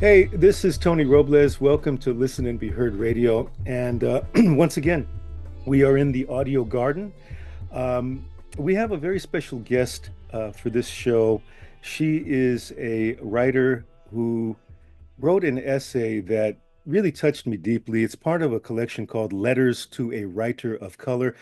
Hey, this is Tony Robles. Welcome to Listen and Be Heard Radio. And once again, we are in the audio garden. Um, we have a very special guest for this show. She is a writer who wrote an essay that really touched me deeply. It's part of a collection called Letters to a Writer of Color.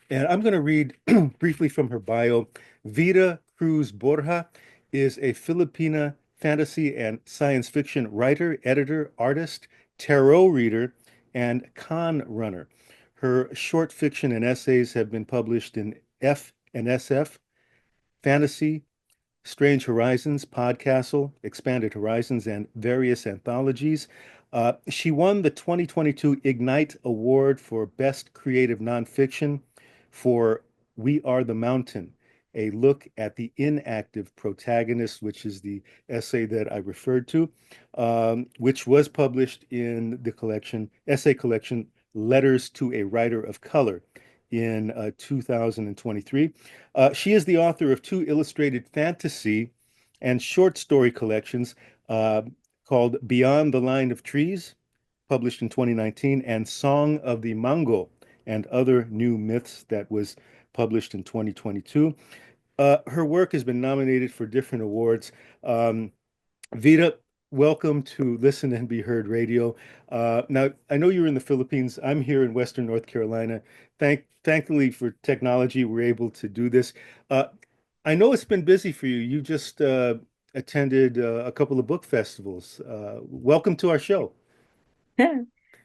And I'm going to read briefly from her bio. Vida Cruz-Borja is a Filipina fantasy and science fiction writer, editor, artist, tarot reader, and con runner. Her short fiction and essays have been published in F&SF, Fantasy, Strange Horizons, PodCastle, Expanded Horizons, and various anthologies. She won the 2022 IGNYTE Award for Best Creative Nonfiction for We Are the Mountain, a look at the inactive protagonist, which is the essay that I referred to, which was published in the essay collection Letters to a Writer of Color in 2023. She is the author of two illustrated fantasy and short story collections uh, called Beyond the Line of Trees, published in 2019, and Song of the Mango and Other New Myths, that was published in 2022. Her work has been nominated for different awards. Vida, welcome to Listen and Be Heard Radio. Now, I know you're in the Philippines. I'm here in Western North Carolina. Thankfully for technology, we're able to do this. Uh, I know it's been busy for you. You just attended a couple of book festivals. Welcome to our show.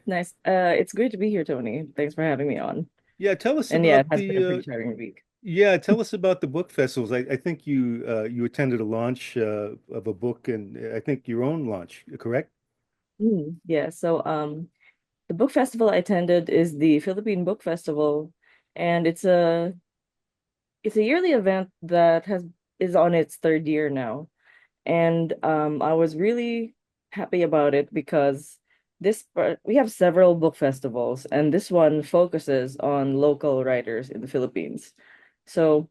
Nice. It's great to be here, Tony. Thanks for having me on. Yeah, tell us And yeah, it about has been a the pretty tiring week. yeah, tell us about the book festivals. I think you attended a launch of a book, and I think your own launch, correct? Yeah, so the book festival I attended is the Philippine Book Festival, and it's a yearly event that has is on its third year now. And I was really happy about it because we have several book festivals, and this one focuses on local writers in the Philippines. So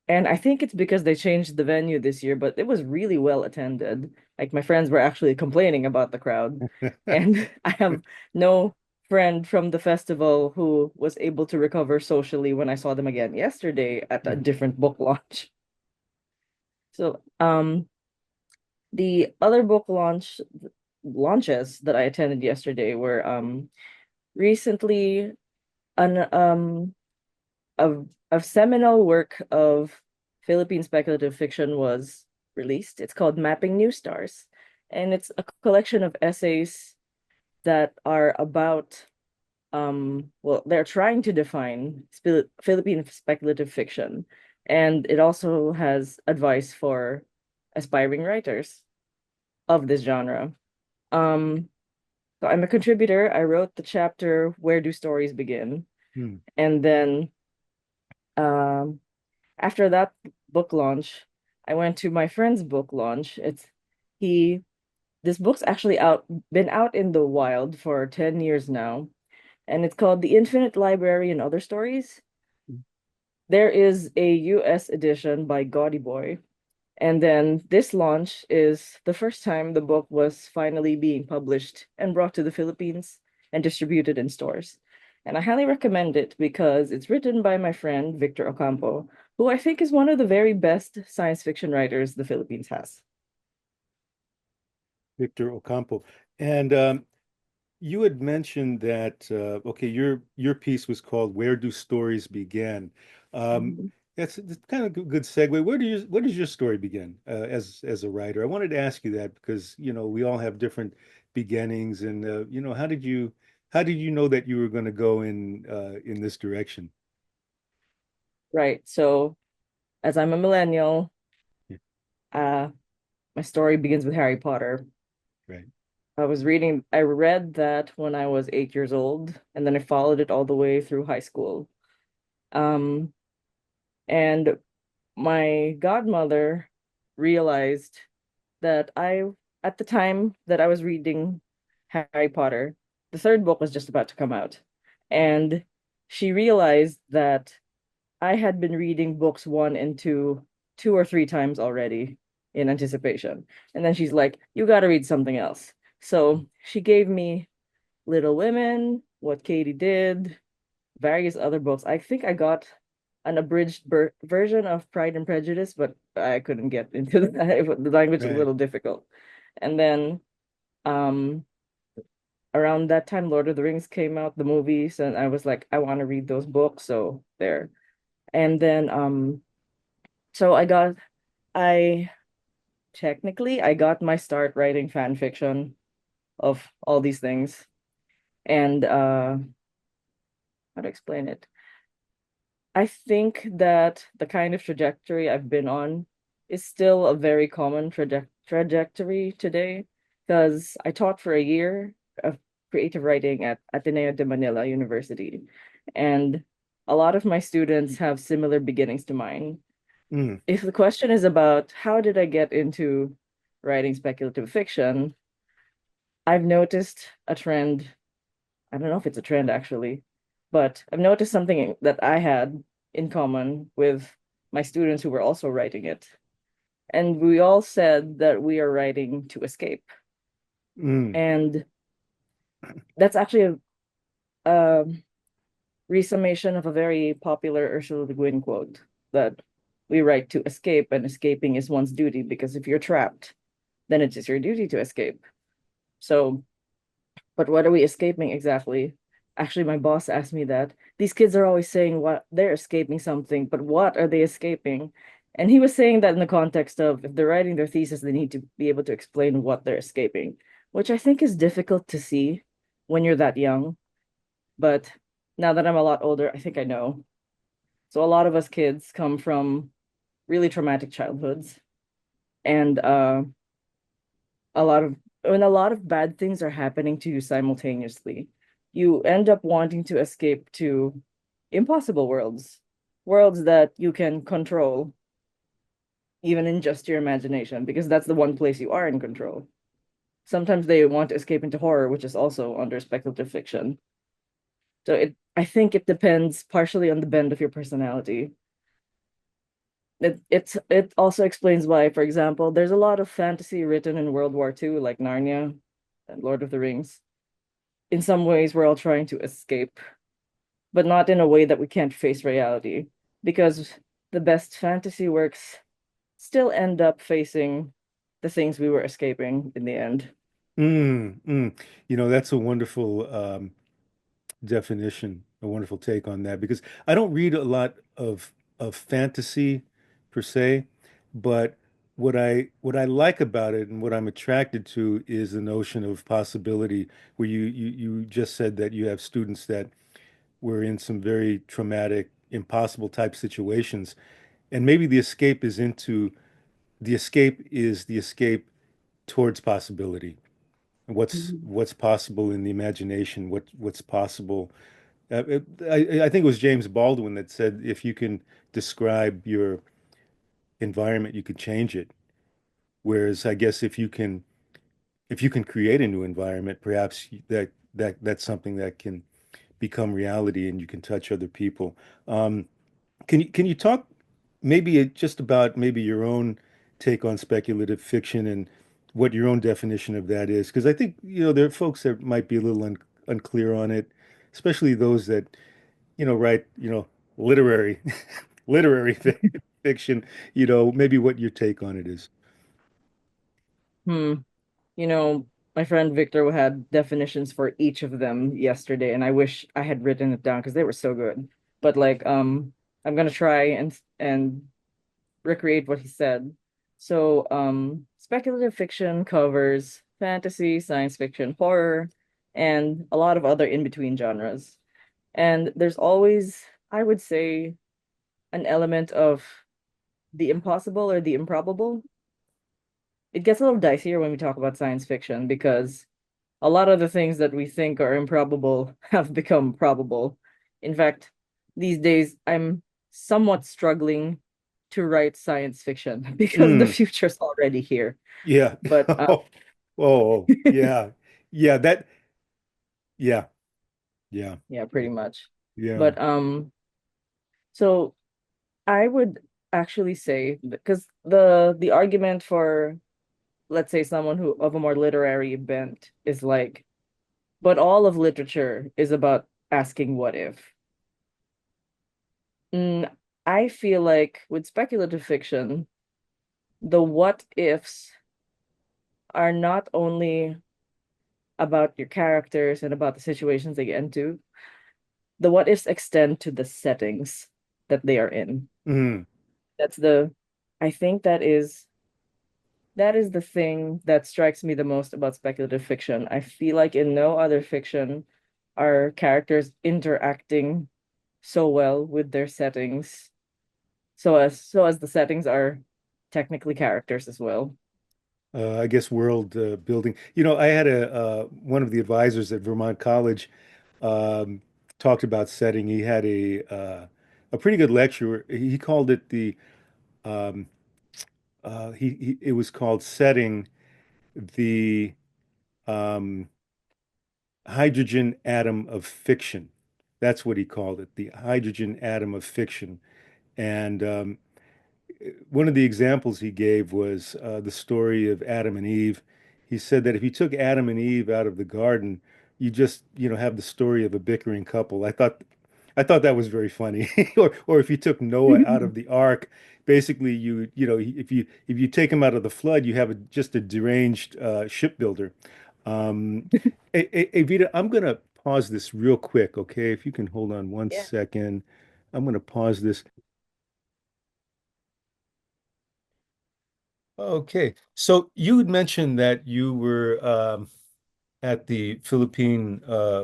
And I think it's because they changed the venue this year, but it was really well attended. Like my friends were actually complaining about the crowd. And I have no friend from the festival who was able to recover socially when I saw them again yesterday at a different book launch. So, the other book launches that I attended yesterday were recently an of seminal work of Philippine speculative fiction was released. It's called Mapping New Stars, and it's a collection of essays that are about well, they're trying to define Philippine speculative fiction, and it also has advice for aspiring writers of this genre. Um, so I'm a contributor. I wrote the chapter Where Do Stories Begin? Hmm. And then um after that book launch, I went to my friend's book launch. He this book's actually been out in the wild for 10 years now, and it's called The Infinite Library and Other Stories. There is a US edition by Gaudy Boy, and then this launch is the first time the book was finally being published and brought to the Philippines and distributed in stores. And I highly recommend it because it's written by my friend Victor Ocampo, who I think is one of the very best science fiction writers the Philippines has. Victor Ocampo. And you had mentioned that okay, your piece was called "Where Do Stories Begin?" Um, Mhm. that's kind of a good segue. Where does your story begin as a writer? I wanted to ask you that because we all have different beginnings, and how did you know that you were going to go in this direction? Right. So, as I'm a millennial, Yeah, uh, my story begins with Harry Potter. right. I read that when I was 8 years old, and then I followed it all the way through high school. Um, and my godmother realized that at the time that I was reading Harry Potter, the third book was just about to come out. And she realized that I had been reading books one and two or three times already. in anticipation. And then she's like, you got to read something else. So she gave me Little Women, What Katie Did, various other books. I think I got an abridged version of Pride and Prejudice, but I couldn't get into that. The language is a Right. little difficult. And then um around that time, Lord of the Rings came out, the movies, and I was like, I want to read those books, so there. And then so I technically I got my start writing fan fiction of all these things. And how to explain it? I think that the kind of trajectory I've been on is still a very common trajectory today because I taught for a year of creative writing at Ateneo de Manila University, and a lot of my students have similar beginnings to mine. Mm. If the question is about how did I get into writing speculative fiction, I've noticed a trend. I don't know if it's a trend actually, but I've noticed something that I had in common with my students who were also writing it. And we all said that we are writing to escape. Mm. And that's actually a resummation of a very popular Ursula Le Guin quote that we write to escape, and escaping is one's duty because if you're trapped, then it is your duty to escape. So, but what are we escaping exactly? Actually, my boss asked me that. These kids are always saying what they're escaping something, but what are they escaping? And he was saying that in the context of if they're writing their thesis, they need to be able to explain what they're escaping, which I think is difficult to see when you're that young. But now that I'm a lot older, I think I know. So a lot of us kids come from really traumatic childhoods, and when a lot of bad things are happening to you simultaneously, you end up wanting to escape to impossible worlds, worlds that you can control, even in just your imagination, because that's the one place you are in control. Sometimes they want to escape into horror, which is also under speculative fiction. So I think it depends partially on the bend of your personality. It also explains why, for example, there's a lot of fantasy written in World War II, like Narnia and Lord of the Rings. In some ways, we're all trying to escape, but not in a way that we can't face reality, because the best fantasy works still end up facing the things we were escaping in the end. Mm. Mm. That's a wonderful definition, a wonderful take on that because I don't read a lot of fantasy per se, but what I like about it and what I'm attracted to is the notion of possibility where you just said that you have students that were in some very traumatic, impossible type situations, and maybe the escape is the escape towards possibility. Mhm. What's possible in the imagination, what's possible. I think it was James Baldwin that said if you can describe your environment, you could change it. Whereas I guess if you can create a new environment, perhaps that's something that can become reality and you can touch other people. Um, can you talk maybe just about maybe your own take on speculative fiction and what your own definition of that is? Because I think there are folks that might be a little unclear on it, especially those that write literary literary fiction. Maybe what your take on it is. Hmm. You know, my friend Victor had definitions for each of them yesterday, and I wish I had written it down because they were so good. But like, I'm gonna try and recreate what he said. So, speculative fiction covers fantasy, science fiction, horror, and a lot of other in-between genres. And there's always, I would say, an element of the impossible or the improbable. It gets a little dicier when we talk about science fiction because a lot of the things that we think are improbable have become probable. In fact, these days I'm somewhat struggling to write science fiction because the Mm, future's already here. yeah. But Oh, yeah. Yeah, yeah, yeah, pretty much. yeah. But so I would. actually say because the argument for, let's say, someone who of a more literary bent is like, but all of literature is about asking what if. Mm, I feel like with speculative fiction, the what ifs are not only about your characters and about the situations they get into, the what ifs extend to the settings that they are in. Mm. That's the, I think that is the thing that strikes me the most about speculative fiction. I feel like in no other fiction are characters interacting so well with their settings, so as the settings are technically characters as well. I guess world building. I had a one of the advisors at Vermont College um, talked about setting. He had a pretty good lecture. He called it the um, he it was called setting the um, hydrogen atom of fiction. That's what he called it, the hydrogen atom of fiction. And one of the examples he gave was the story of Adam and Eve. He said that if you took Adam and Eve out of the garden, you just, have the story of a bickering couple. I thought that was very funny. Or if you took Noah out of the ark, basically if you take him out of the flood, you have just a deranged shipbuilder. Um, hey, Vida, I'm gonna pause this real quick, okay? If you can hold on one Yeah. second, I'm gonna pause this. Okay. So you had mentioned that you were at the Philippine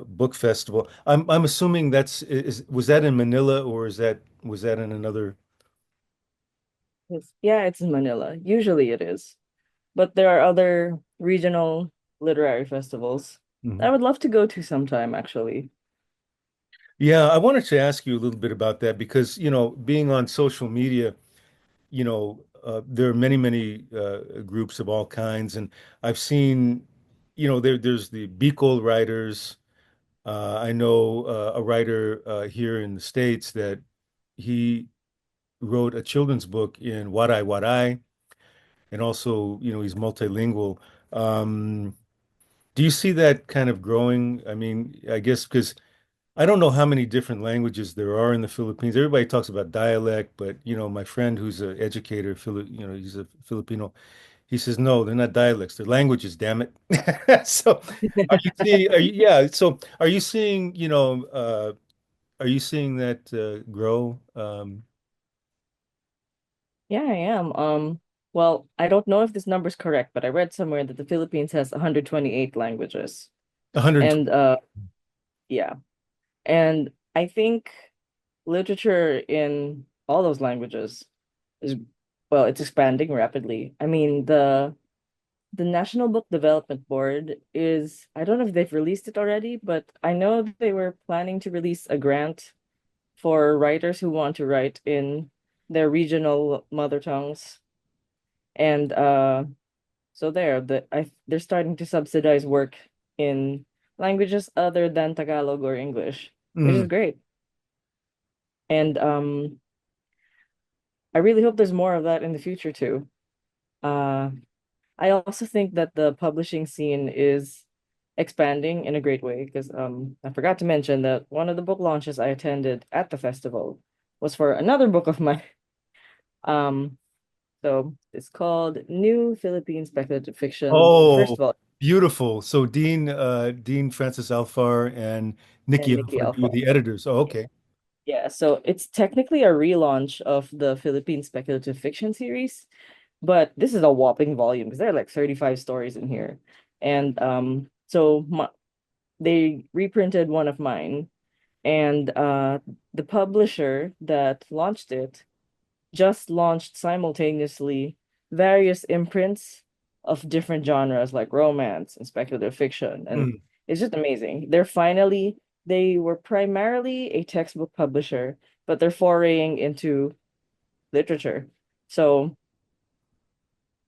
Book Festival. I'm assuming was that in Manila or was that in another? Yeah, it's in Manila. Usually it is. But there are other regional literary festivals I Mhm. would love to go to sometime, actually. Yeah, I wanted to ask you a little bit about that because, being on social media, there are many, many groups of all kinds, and I've seen, there's the Bicol writers. I know a writer here in the States that he wrote a children's book in Waray Waray, and also, he's multilingual. Um, do you see that kind of growing? I mean, I guess because I don't know how many different languages there are in the Philippines. Everybody talks about dialect, but my friend who's an educator, he's a Filipino. He says, no, they're not dialects, they're languages, damn it. So are you seeing, are you seeing that grow? Yeah, I am. Well, I don't know if this number's correct, but I read somewhere that the Philippines has 128 languages. 120. And yeah. And I think literature in all those languages is, well, it's expanding rapidly. I mean, the National Book Development Board is, I don't know if they've released it already, but I know they were planning to release a grant for writers who want to write in their regional mother tongues. And so they're starting to subsidize work in languages other than Tagalog or English, which is Mm, great. And I really hope there's more of that in the future too. Uh, I also think that the publishing scene is expanding in a great way because I forgot to mention that one of the book launches I attended at the festival was for another book of mine. Um, so it's called New Philippine Speculative Fiction. First oh, of all, beautiful. So Dean Francis Alfar and and Nikki Nikki Alfar, you were Alpha. the editors. Oh, okay. Yeah, so it's technically a relaunch of the Philippine Speculative Fiction series, but this is a whopping volume because there are like 35 stories in here. And they reprinted one of mine, and the publisher that launched it just launched simultaneously various imprints of different genres like romance and speculative fiction. And Mm, it's just amazing. They were primarily a textbook publisher, but they're foraying into literature. So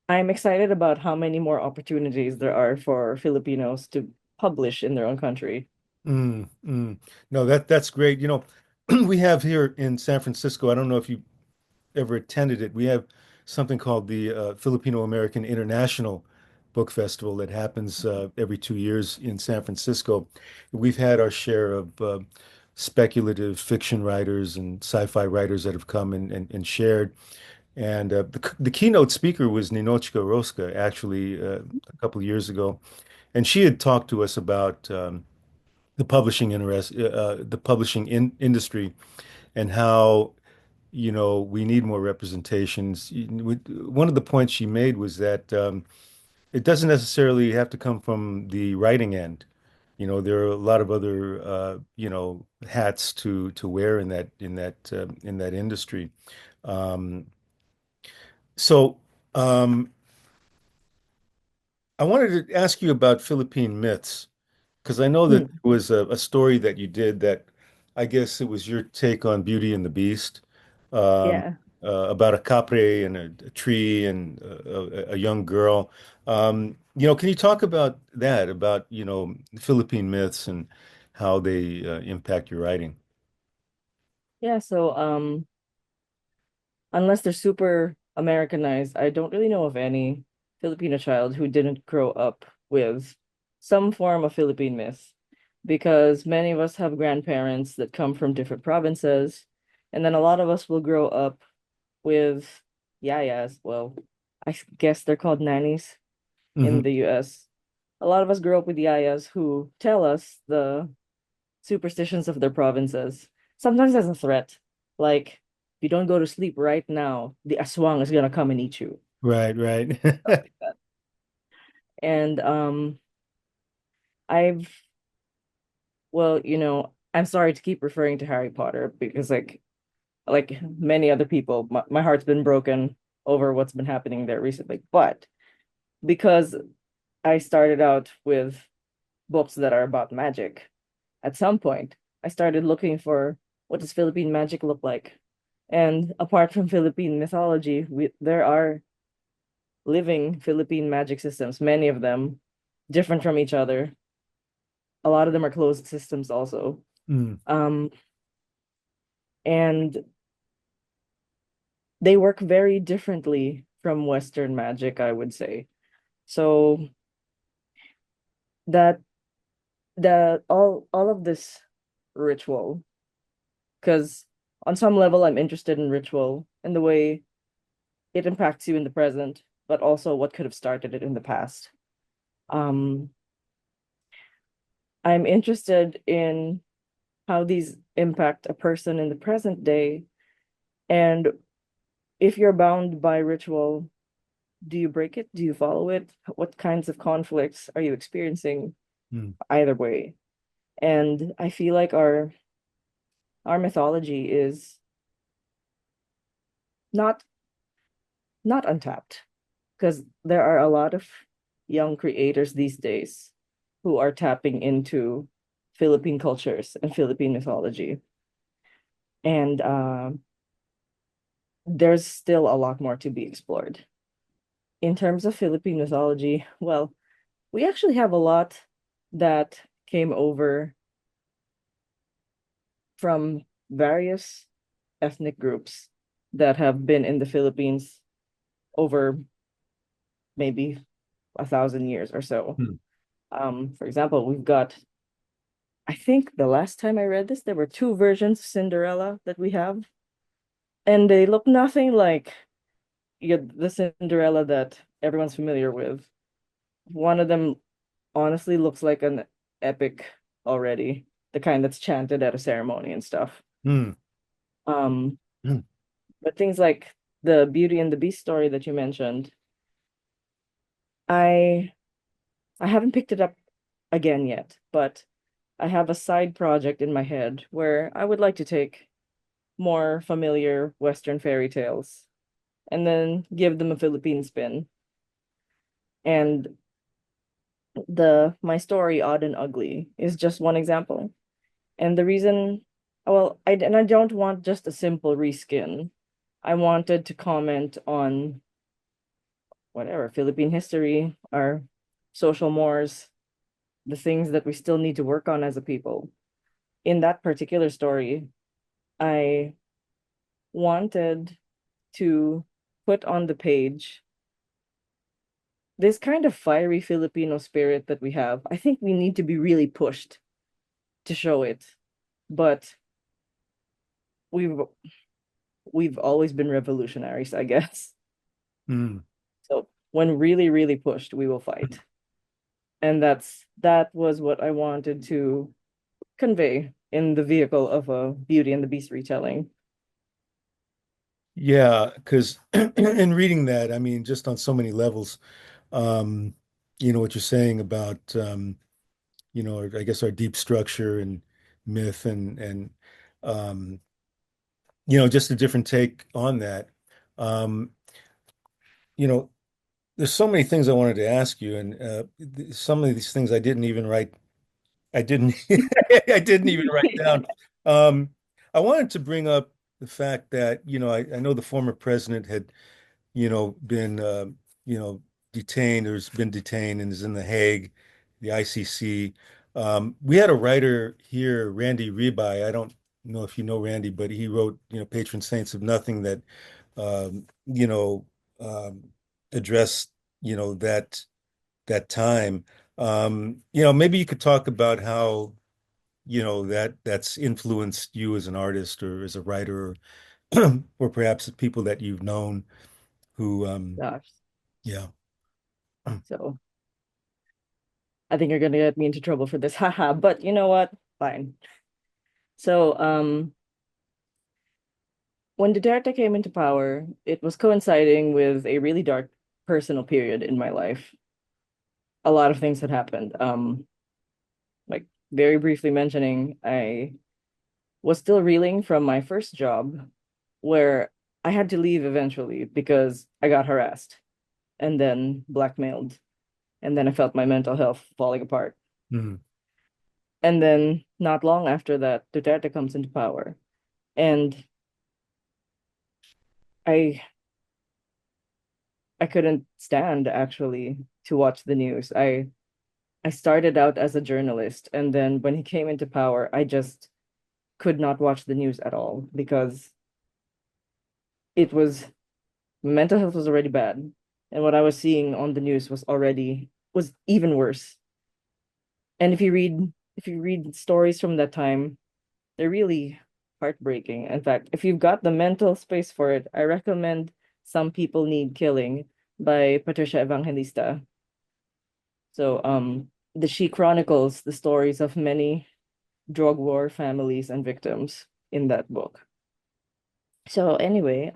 I'm excited about how many more opportunities there are for Filipinos to publish in their own country. mm. No, that's great. We have here in San Francisco, I don't know if you ever attended it, we have something called the Filipino American International Book Festival that happens every 2 years in San Francisco. We've had our share of speculative fiction writers and sci-fi writers that have come and shared. And the keynote speaker was Ninochka Rosca, actually, a couple of years ago. And she had talked to us about the publishing industry and how, we need more representations. One of the points she made was that it doesn't necessarily have to come from the writing end. There are a lot of other, hats to wear in that industry. Um, so I wanted to ask you about Philippine myths. Because I know that Hmm. there was a story that you did that I guess it was your take on Beauty and the Beast, um, Yeah. about a capre and a tree and a young girl. Can you talk about that, about, Philippine myths and how they impact your writing? Yeah, so unless they're super Americanized, I don't really know of any Filipino child who didn't grow up with some form of Philippine myth, because many of us have grandparents that come from different provinces, and then a lot of us will grow up with yayas. Well, I guess they're called nannies in Hmm. the US. A lot of us grew up with yayas who tell us the superstitions of their provinces, sometimes as a threat. Like, if you don't go to sleep right now, the aswang is gonna come and eat you. Right, right. Stuff like that. And I've well, I'm sorry to keep referring to Harry Potter because like many other people, my heart's been broken over what's been happening there recently. But because I started out with books that are about magic, at some point I started looking for what does Philippine magic look like. And apart from Philippine mythology, there are living Philippine magic systems, many of them different from each other. A lot of them are closed systems also. Mm, Um, and they work very differently from Western magic, I would say. So that all of this ritual, because on some level I'm interested in ritual and the way it impacts you in the present, but also what could have started it in the past. Um, I'm interested in how these impact a person in the present day, and if you're bound by ritual, do you break it? Do you follow it? What kinds of conflicts are you experiencing mm, either way? And I feel like our mythology is not not untapped, because there are a lot of young creators these days who are tapping into Philippine cultures and Philippine mythology. And there's still a lot more to be explored. In terms of Philippine mythology, well, we actually have a lot that came over from various ethnic groups that have been in the Philippines over maybe 1,000 years or so. mm. For example, we've got, I think the last time I read this, there were two versions of Cinderella that we have, and they look nothing like the Cinderella that everyone's familiar with. One of them honestly looks like an epic already, the kind that's chanted at a ceremony and stuff. Mm, Um, mm, but things like the Beauty and the Beast story that you mentioned, I I haven't picked it up again yet, but I have a side project in my head where I would like to take more familiar Western fairy tales and then give them a Philippine spin. And the my story, Odd and Ugly, is just one example. And the reason, well, I don't want just a simple reskin. I wanted to comment on whatever Philippine history, our social mores, the things that we still need to work on as a people. In that particular story, I wanted to put on the page this kind of fiery Filipino spirit that we have. I think we need to be really pushed to show it. But we've we've always been revolutionaries, I guess. Mm. So when really, really pushed, we will fight. And that was what I wanted to convey in the vehicle of a Beauty and the Beast retelling. Yeah, because in reading that, I mean, just on so many levels, um, what you're saying about, I guess our deep structure and myth and um, just a different take on that. Um, you know, there's so many things I wanted to ask you, and some of these things I didn't even write. I didn't. I didn't even write down. Um, I wanted to bring up the fact that I know the former president had been detained or has been detained and is in The Hague, the ICC. We had a writer here, Randy Rebai. I don't know if you know Randy, but he wrote Patron Saints of Nothing that um, you know um, addressed that time. Maybe you could talk about how that's influenced you as an artist or as a writer, or perhaps the people that you've known who Gosh. yeah. So I think you're gonna get me into trouble for this. Haha. But you know what? Fine. So when Duterte came into power, it was coinciding with a really dark personal period in my life. A lot of things had happened. Like very briefly mentioning, I was still reeling from my first job where I had to leave eventually because I got harassed and then blackmailed. And then I felt my mental health falling apart. Mhm. And then not long after that, Duterte comes into power. And I I couldn't stand actually to watch the news. I started out as a journalist, and then when he came into power, I just could not watch the news at all because it was mental health was already bad, and what I was seeing on the news was even worse. And if you read stories from that time, they're really heartbreaking. In fact, if you've got the mental space for it, I recommend Some People Need Killing by Patricia Evangelista. So she chronicles the stories of many drug war families and victims in that book. So anyway,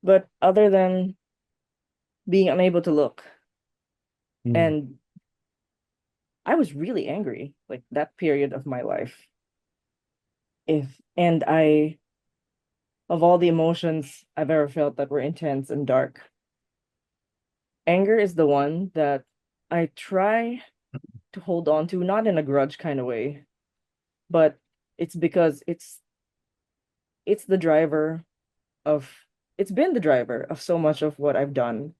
but other than being unable to look, Mhm. and I was really angry, like that period of my life. If and I Of all the emotions I've ever felt that were intense and dark, anger is the one that I try to hold on to, not in a grudge kind of way, but it's because it's the driver of it's been the driver of so much of what I've done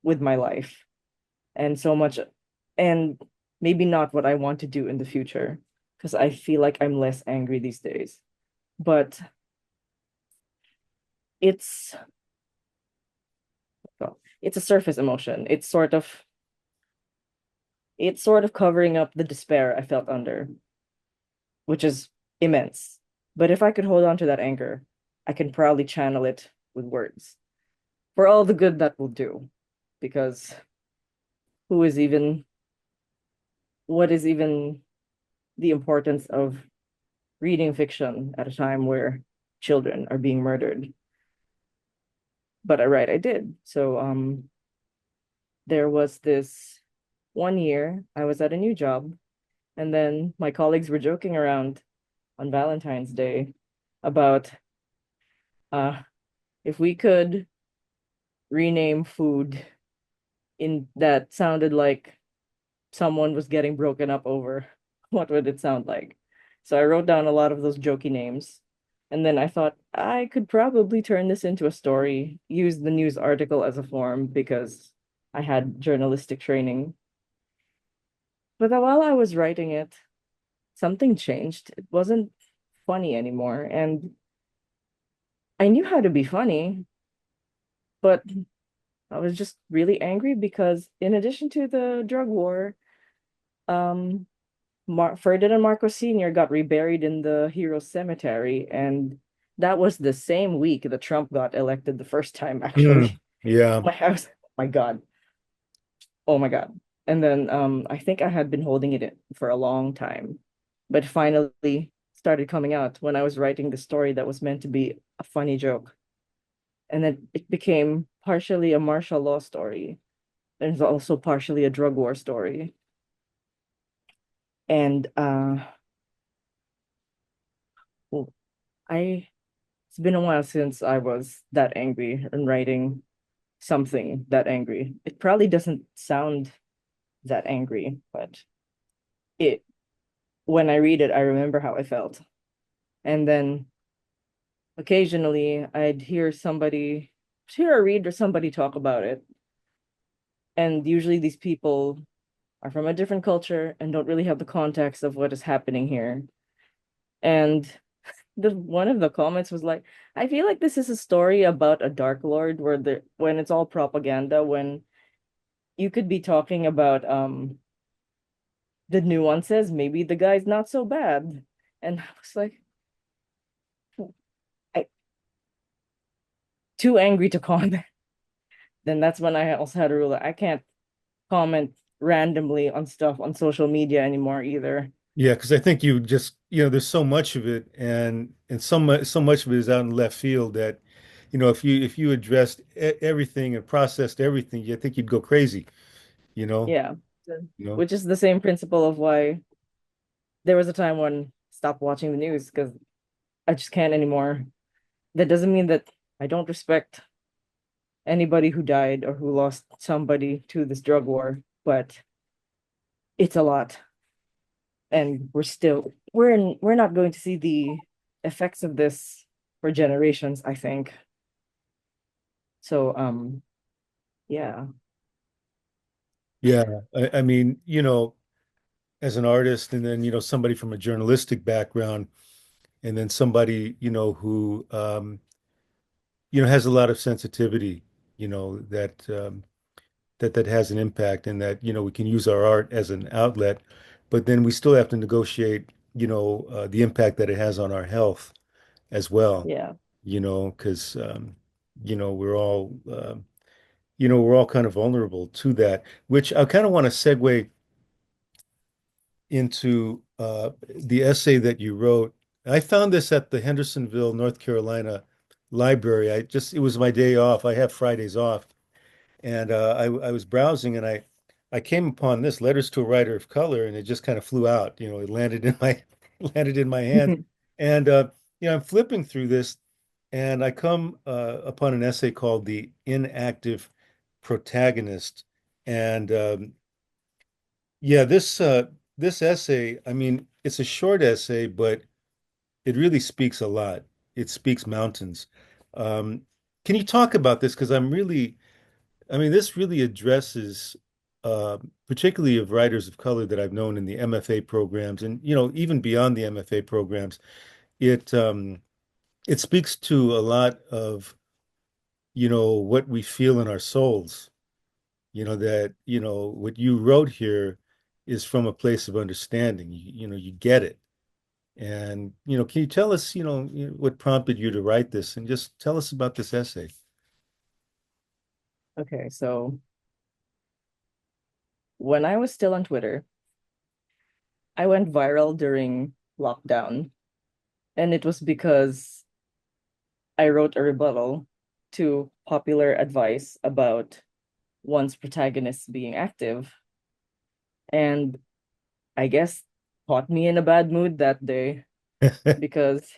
with my life and so much and maybe not what I want to do in the future because I feel like I'm less angry these days. But it's well, it's a surface emotion. It's sort of covering up the despair I felt under, which is immense. But if I could hold on to that anger, I can proudly channel it with words for all the good that will do. Because who is even, what is even the importance of reading fiction at a time where children are being murdered? But I did. So there was this one year I was at a new job, and then my colleagues were joking around on Valentine's Day about uh if we could rename food in that sounded like someone was getting broken up over, what would it sound like? So I wrote down a lot of those jokey names. And then I thought I could probably turn this into a story, use the news article as a form because I had journalistic training. But while I was writing it, something changed. It wasn't funny anymore. And I knew how to be funny, but I was just really angry because in addition to the drug war, um, Ferdinand Marcos Sr. got reburied in the Heroes Cemetery, and that was the same week that Trump got elected the first time, Mm, actually. yeah. My house, my God. Oh my God. And then I think I had been holding it in for a long time, but finally started coming out when I was writing the story that was meant to be a funny joke. And then it became partially a martial law story. And it's also partially a drug war story. And well, I it's been a while since I was that angry and writing something that angry. It probably doesn't sound that angry, but it when I read it, I remember how I felt. And then occasionally I'd hear or read or somebody talk about it. And usually these people are from a different culture and don't really have the context of what is happening here. And the one of the comments was like, I feel like this is a story about a Dark Lord where when it's all propaganda, when you could be talking about the nuances, maybe the guy's not so bad. And I was like, I too angry to comment. Then that's when I also had a rule that I can't comment randomly on stuff on social media anymore either. Yeah, because I think you just, there's so much of it, and so much of it is out in left field that, if you addressed everything and processed everything, I think you'd go crazy, you know, Yeah. you know. Which is the same principle of why there was a time when I stopped watching the news because I just can't anymore. That doesn't mean that I don't respect anybody who died or who lost somebody to this drug war, but it's a lot. And we're not going to see the effects of this for generations, I think. So yeah. Yeah, I mean, as an artist, and then somebody from a journalistic background, and then somebody who has a lot of sensitivity, that has an impact, and that we can use our art as an outlet, but then we still have to negotiate the impact that it has on our health as well, Yeah. because we're all kind of vulnerable to that, which I kind of want to segue into the essay that you wrote. I found this at the Hendersonville, North Carolina library. It was my day off. I have Fridays off. And I was browsing, and I came upon this Letters to a Writer of Color, and it just kind of flew out. It landed in my landed in my hand. And I'm flipping through this, and I come upon an essay called The Inactive Protagonist. And yeah, this essay, I mean, it's a short essay, but it really speaks a lot. It speaks mountains. Um, can you talk about this? Because I mean, this really addresses, particularly of writers of color that I've known in the MFA programs, and even beyond the MFA programs. It speaks to a lot of what we feel in our souls. That what you wrote here is from a place of understanding. You get it. And can you tell us what prompted you to write this, and just tell us about this essay? Okay, so when I was still on Twitter, I went viral during lockdown, and it was because I wrote a rebuttal to popular advice about one's protagonists being active, and I guess caught me in a bad mood that day because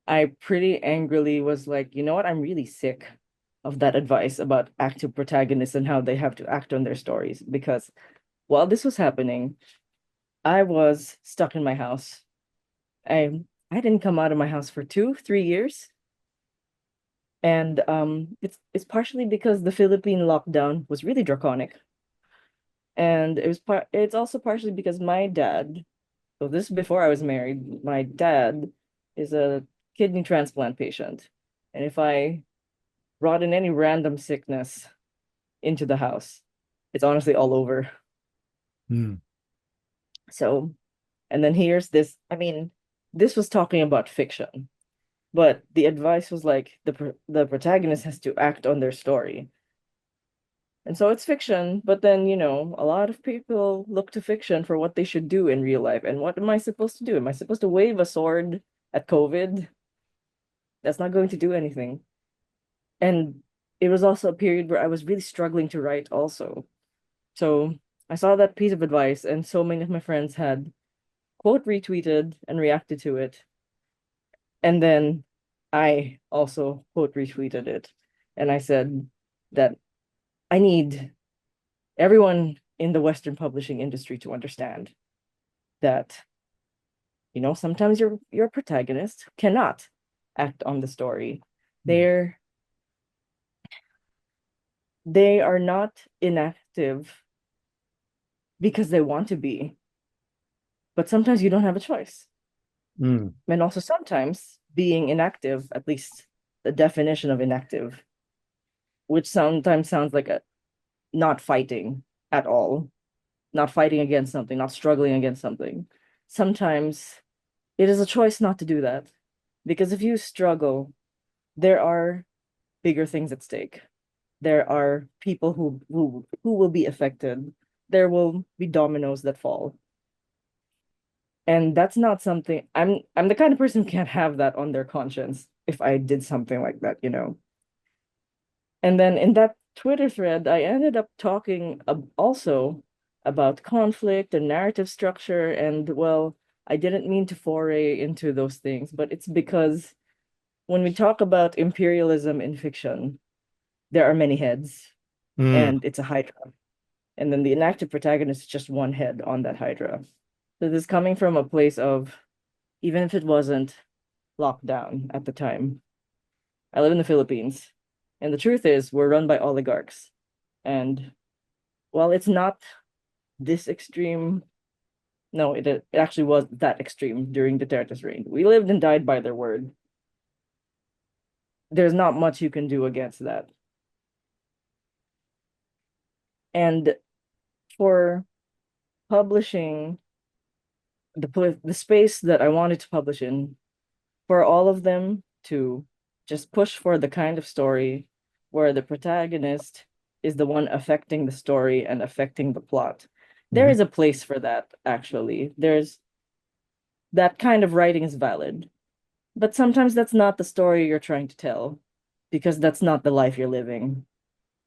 I pretty angrily was like, you know what? I'm really sick of that advice about active protagonists and how they have to act on their stories. Because while this was happening, I was stuck in my house. I didn't come out of my house for 2, 3 years. And it's partially because the Philippine lockdown was really draconic. And it's also partially because my dad, so this is before I was married, my dad is a kidney transplant patient. And if I brought in any random sickness into the house, it's honestly all over. Mm. So, and then here's this. I mean, this was talking about fiction, but the advice was like the protagonist has to act on their story. And so it's fiction, but then, a lot of people look to fiction for what they should do in real life. And what am I supposed to do? Am I supposed to wave a sword at COVID? That's not going to do anything. And it was also a period where I was really struggling to write also. So I saw that piece of advice, and so many of my friends had quote retweeted and reacted to it. And then I also quote retweeted it. And I said that I need everyone in the Western publishing industry to understand that, sometimes your protagonist cannot act on the story. Mm. They're they are not inactive because they want to be, but sometimes you don't have a choice. Mm. And also sometimes being inactive, at least the definition of inactive, which sometimes sounds like a not fighting at all, not fighting against something, not struggling against something. Sometimes it is a choice not to do that. Because if you struggle, there are bigger things at stake. There are people who will be affected. There will be dominoes that fall. And that's not something I'm the kind of person who can't have that on their conscience if I did something like that. And then in that Twitter thread, I ended up talking also about conflict and narrative structure. And well, I didn't mean to foray into those things, but it's because when we talk about imperialism in fiction, there are many heads, Mm. and it's a hydra. And then the inactive protagonist is just one head on that hydra. So this is coming from a place of, even if it wasn't locked down at the time, I live in the Philippines. And the truth is, we're run by oligarchs. And while it's not this extreme, no, it actually was that extreme during Duterte's reign. We lived and died by their word. There's not much you can do against that. And for publishing the space that I wanted to publish in, for all of them to just push for the kind of story where the protagonist is the one affecting the story and affecting the plot. There Mhm. is a place for that, actually. There's that kind of writing is valid. But sometimes that's not the story you're trying to tell because that's not the life you're living.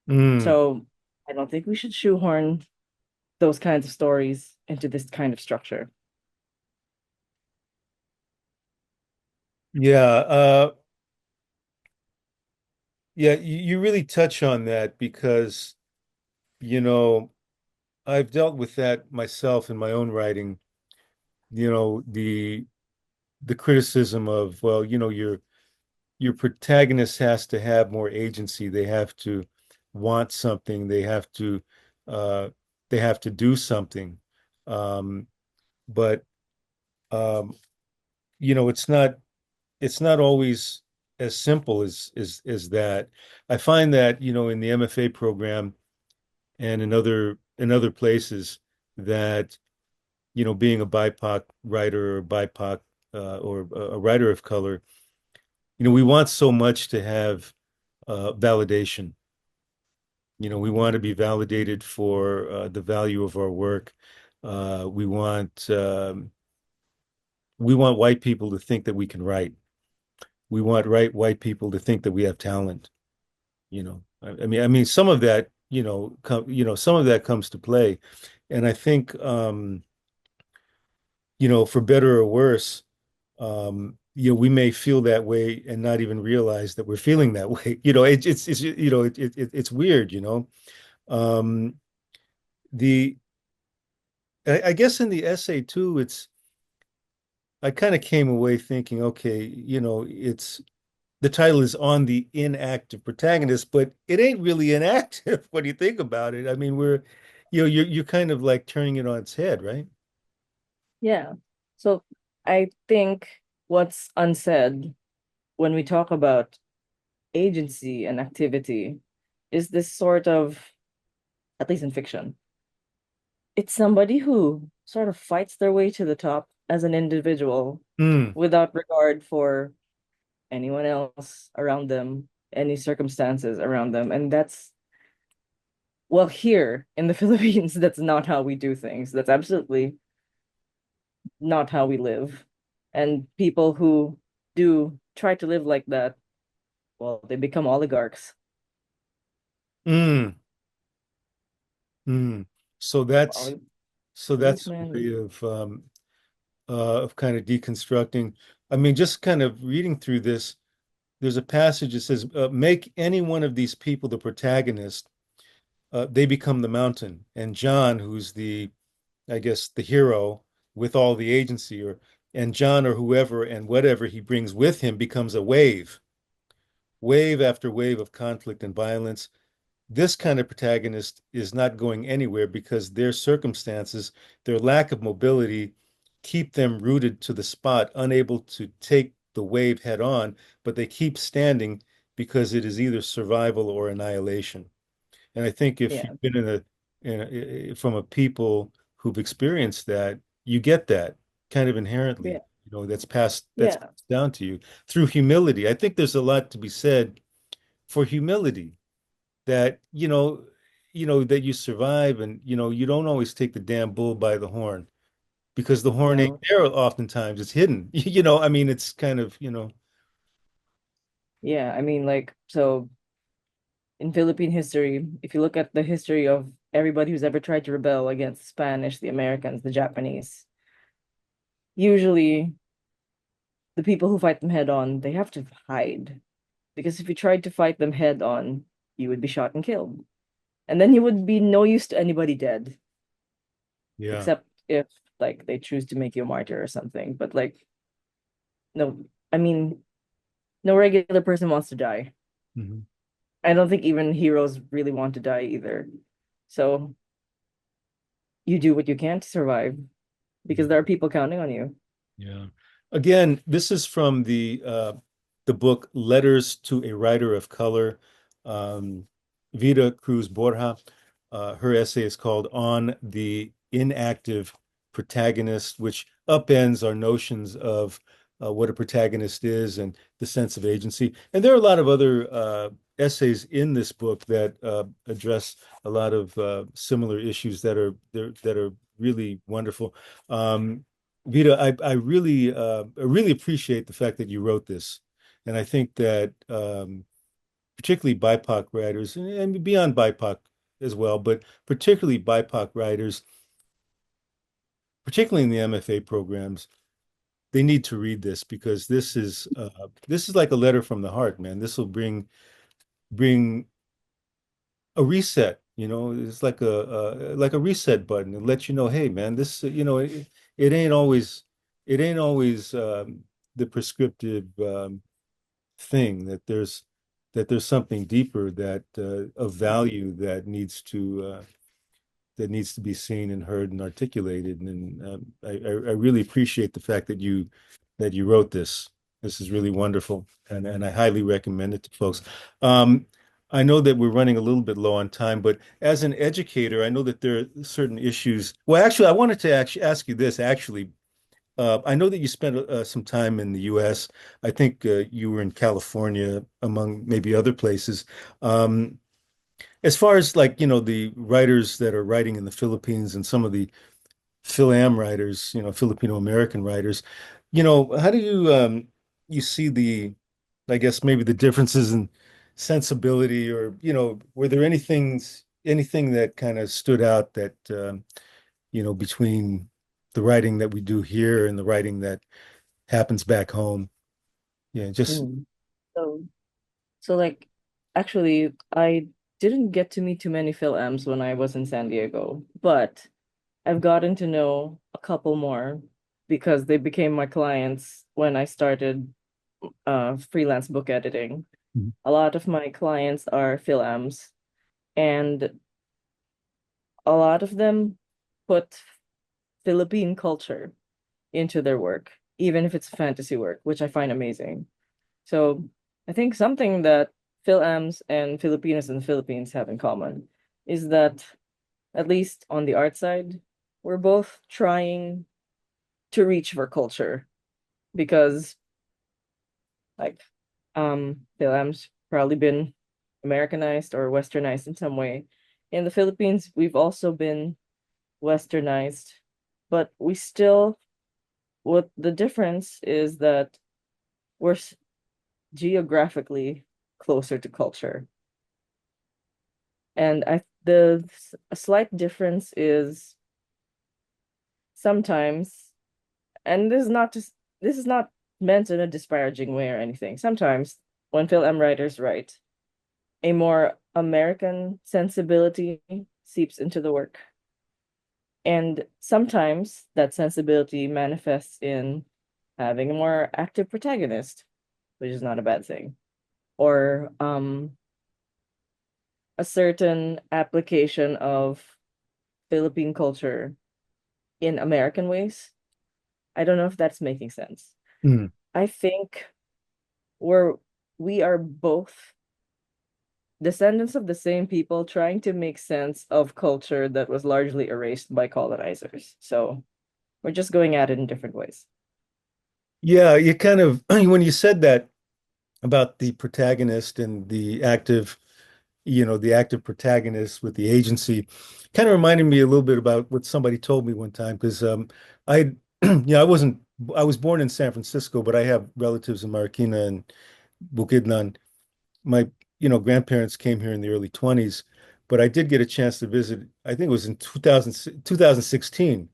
Mm. So I don't think we should shoehorn those kinds of stories into this kind of structure. Yeah, yeah, you really touch on that because, you know, I've dealt with that myself in my own writing, the criticism of, well, your protagonist has to have more agency. They have to want something. Uh they have to do something. Um, but um, it's not always as simple as that. I find that, in the MFA program and in other places that, being a BIPOC writer or BIPOC or a writer of color, we want so much to have validation. We want to be validated for the value of our work. We want white people to think that we can write. We want white people to think that we have talent. I mean, some of that, some of that comes to play, and I think, for better or worse, we may feel that way and not even realize that we're feeling that way. It's weird. Um, the I guess in the essay too, I kind of came away thinking, okay, it's the title is on the inactive protagonist, but it ain't really inactive when you think about it. I mean, you're kind of like turning it on its head, right? Yeah. So I think what's unsaid when we talk about agency and activity is this sort of, at least in fiction, it's somebody who sort of fights their way to the top as an individual Mm, without regard for anyone else around them, any circumstances around them. And that's, well, here in the Philippines, that's not how we do things. That's absolutely not how we live. And people who do try to live like that, well, they become oligarchs. mm, mm. So that's Poli- so that's a Policeman. way of kind of deconstructing. I mean, just kind of reading through this, there's a passage that says, "Make any one of these people the protagonist, they become the mountain." And John, who's I guess, the hero with all the agency, and John or whoever and whatever he brings with him becomes a wave, wave after wave of conflict and violence. This kind of protagonist is not going anywhere because their circumstances, their lack of mobility, keep them rooted to the spot, unable to take the wave head on, but they keep standing because it is either survival or annihilation. And I think if Yeah. you've been from a people who've experienced that, you get that kind of inherently, Yeah. that's Yeah. passed down to you through humility. I think there's a lot to be said for humility that, that you survive and, you don't always take the damn bull by the horn because the horn ain't No. there oftentimes. It's hidden. I mean, it's kind of. Yeah. I mean, like, so in Philippine history, if you look at the history of everybody who's ever tried to rebel against the Spanish, the Americans, the Japanese, usually the people who fight them head on, they have to hide. Because if you tried to fight them head on, you would be shot and killed. And then you would be no use to anybody dead, Yeah. except if like they choose to make you a martyr or something. But like, no, I mean, no regular person wants to die. Mhm. I don't think even heroes really want to die either. So you do what you can to survive because there are people counting on you. Yeah. Again, this is from the book Letters to a Writer of Color, um, Vida Cruz-Borja. Her essay is called On the Inactive Protagonist, which upends our notions of what a protagonist is and the sense of agency. And there are a lot of other essays in this book that address a lot of similar issues that are really wonderful. Vida, I really appreciate the fact that you wrote this, and I think that particularly BIPOC writers and beyond BIPOC as well, but particularly BIPOC writers, particularly in the MFA programs, they need to read this because this is like a letter from the heart, man. This will bring a reset. It's like a reset button and let you know, hey, man, this it ain't always the prescriptive thing that there's something deeper that of value that needs to be seen and heard and articulated. And I really appreciate the fact that you wrote this. This is really wonderful, and I highly recommend it to folks. Um, I know that we're running a little bit low on time, but as an educator, I know that there are certain issues. Well, actually, I wanted to actually ask you this, actually. I know that you spent some time in the U.S. I think you were in California, among maybe other places. As far as like, the writers that are writing in the Philippines and some of the Fil-Am writers, Filipino American writers, how do you see I guess maybe the differences in sensibility or, were there anything that kind of stood out that, between the writing that we do here and the writing that happens back home? Yeah, just Mm. So, so like, actually, I didn't get to meet too many Phil M's when I was in San Diego, but I've gotten to know a couple more because they became my clients when I started freelance book editing. A lot of my clients are Phil M's, and a lot of them put Philippine culture into their work, even if it's fantasy work, which I find amazing. So I think something that Phil-Ams and Filipinas in the Philippines have in common is that, at least on the art side, we're both trying to reach for culture because, like, Phil-Am's probably been Americanized or Westernized in some way. In the Philippines, we've also been Westernized, but we still, what the difference is that we're geographically closer to culture. And a slight difference is sometimes, and this is not meant in a disparaging way or anything. Sometimes when Phil M. writers write, a more American sensibility seeps into the work. And sometimes that sensibility manifests in having a more active protagonist, which is not a bad thing. Or a certain application of Philippine culture in American ways. I don't know if that's making sense. Mm. I think we're we are both descendants of the same people trying to make sense of culture that was largely erased by colonizers. So we're just going at it in different ways. Yeah, you kind of when you said that about the protagonist and the active, the active protagonist with the agency, kind of reminded me a little bit about what somebody told me one time because I, I was born in San Francisco, but I have relatives in Marikina and Bukidnon. My, grandparents came here in the early 20s, but I did get a chance to visit, I think it was in 2016.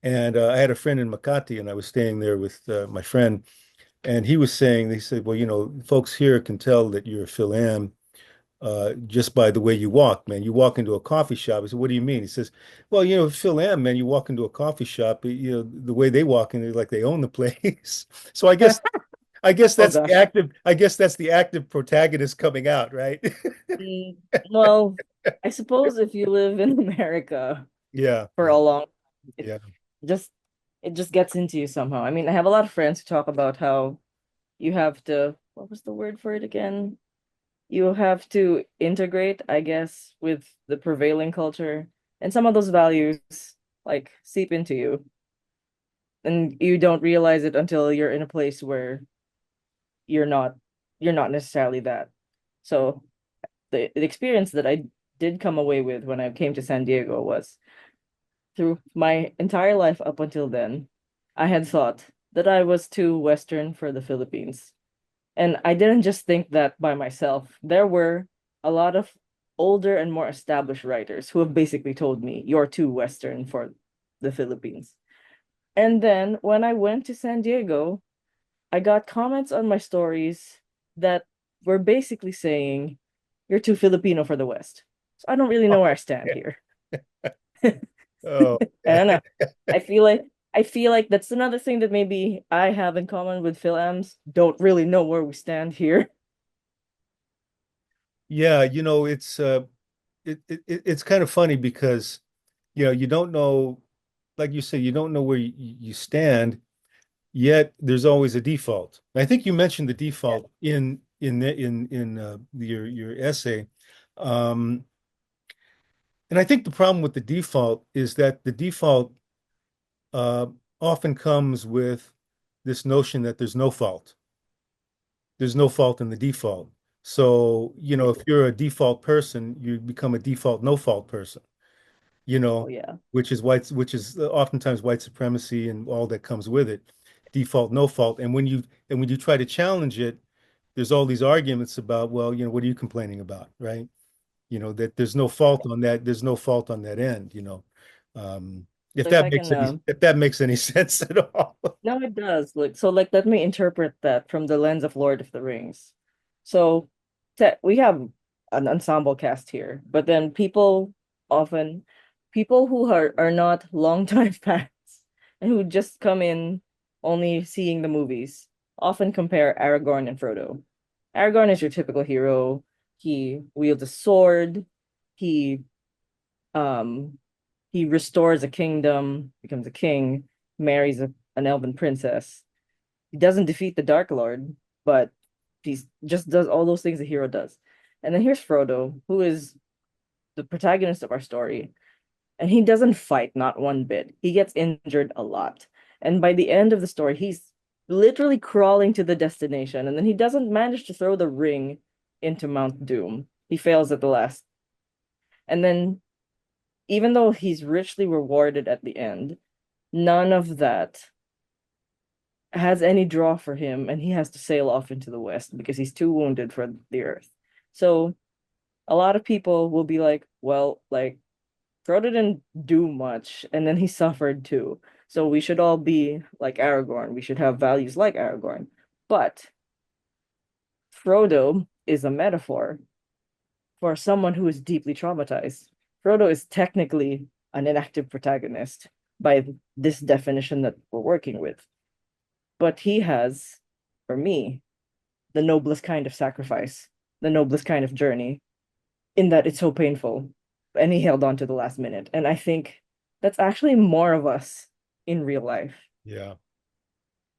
And I had a friend in Makati, and I was staying there with my friend. And he was saying, they said, well, folks here can tell that you're a Phil-Am just by the way you walk, man. You walk into a coffee shop. I said, what do you mean? He says, well, Phil-Am, man, you walk into a coffee shop, the way they walk in, like they own the place. So Oh gosh. I guess that's the active protagonist coming out, right? Mm, well, I suppose if you live in America Yeah, for yeah, a long it yeah. just it just gets into you somehow. I mean, I have a lot of friends who talk about how you have to, what was the word for it again? You have to integrate, I guess, with the prevailing culture. And some of those values like seep into you. And you don't realize it until you're in a place where you're not you're not necessarily that. So the experience that I did come away with when I came to San Diego was through my entire life up until then, I had thought that I was too Western for the Philippines. And I didn't just think that by myself. There were a lot of older and more established writers who have basically told me, you're too Western for the Philippines. And then when I went to San Diego, I got comments on my stories that were basically saying, you're too Filipino for the West. So I don't really know where I stand Yeah. here. Oh, I don't know. I feel like that's another thing that maybe I have in common with Phil M's. Don't really know where we stand here. yeah. It's kind of funny because you don't know, like you say, you don't know where you stand, yet there's always a default. I think you mentioned the Yeah. default in your essay. Um, and I think the problem with the default is that the default uh, often comes with this notion that there's no fault. There's no fault in the default. So, if you're a default person, you become a default no fault person, you Oh know, yeah. which is oftentimes white supremacy and all that comes with it. Default no fault. And when you try to challenge it, there's all these arguments about, well, what are you complaining about, right? That there's no fault on that, there's no fault on that end. Um, So if I can if that makes any sense at all. no, it does. Like let me interpret that from the lens of Lord of the Rings. So we have an ensemble cast here, but then often people who are not longtime fans and who just come in only seeing the movies often compare Aragorn and Frodo. Aragorn is your typical hero. He wields a sword. He um he restores a kingdom, becomes a king, marries an elven princess. He doesn't defeat the Dark Lord, but He's just does all those things a hero does. And then here's Frodo, who is the protagonist of our story, and he doesn't fight, not one bit. He gets injured a lot. And by the end of the story, he's literally crawling to the destination, and then he doesn't manage to throw the ring into Mount Doom. He fails at the last. And then, even though he's richly rewarded at the end, none of that has any draw for him, and he has to sail off into the west because he's too wounded for the earth. So a lot of people will be like, well, like Frodo didn't do much, and then he suffered too. So we should all be like Aragorn. We should have values like Aragorn. But Frodo is a metaphor for someone who is deeply traumatized. Frodo is technically an inactive protagonist by this definition that we're working with. But he has, for me, the noblest kind of sacrifice, the noblest kind of journey, in that it's so painful. And he held on to the last minute. And I think that's actually more of us in real life. Yeah.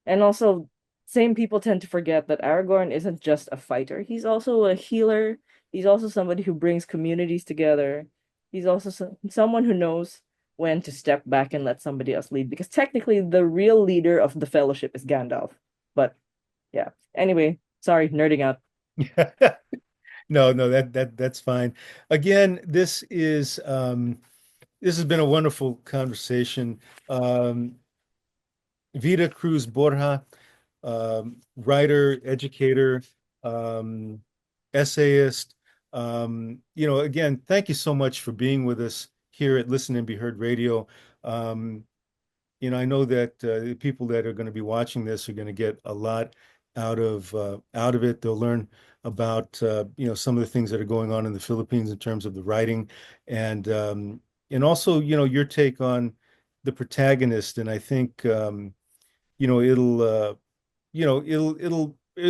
And also, same people tend to forget that Aragorn isn't just a fighter. He's also a healer. He's also somebody who brings communities together. He's also someone who knows when to step back and let somebody else lead. Because technically, the real leader of the Fellowship is Gandalf. But yeah. Anyway, sorry, nerding out. No, that's fine. Again, this has been a wonderful conversation. Vida Cruz-Borja, writer, educator, essayist. Again, thank you so much for being with us here at Listen and Be Heard Radio. I know that the people that are going to be watching this are going to get a lot out of it. They'll learn about some of the things that are going on in the Philippines in terms of the writing, and also your take on the protagonist. And I think it'll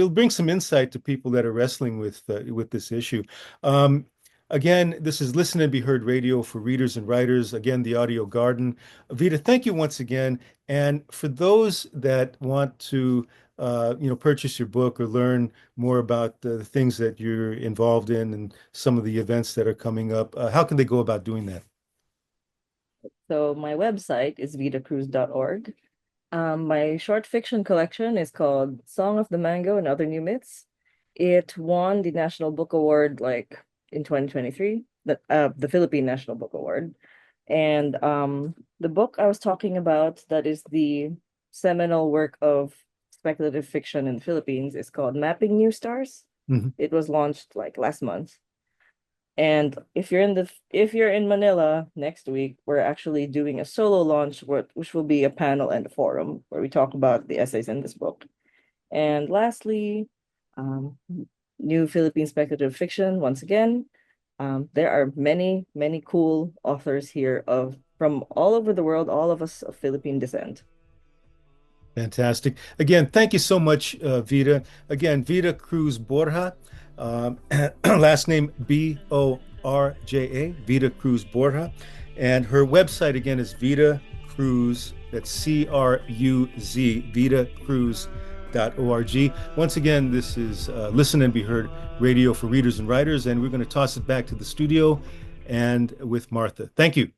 bring some insight to people that are wrestling with this issue. Again, this is Listen and Be Heard Radio for readers and writers. Again, the Audio Garden. Vida, thank you once again. And for those that want to purchase your book or learn more about the things that you're involved in and some of the events that are coming up, how can they go about doing that? So my website is vidacruz.org. My short fiction collection is called Song of the Mango and Other New Myths. It won the National Book Award in 2023, the Philippine National Book Award. And the book I was talking about, that is the seminal work of speculative fiction in the Philippines, is called Mapping New Stars. Mm-hmm. It was launched last month. And if you're in Manila next week, we're actually doing a solo launch, which will be a panel and a forum where we talk about the essays in this book. And lastly, new Philippine speculative fiction. Once again, there are many, many cool authors here from all over the world, all of us of Philippine descent. Fantastic. Again, thank you so much, Vida. Again, Vida Cruz-Borja. Last name Borja, Vida Cruz-Borja. And her website again is Vida Cruz, that's Cruz, VidaCruz.org. Once again, this is Listen and Be Heard Radio for readers and writers, and we're going to toss it back to the studio and with Martha. Thank you.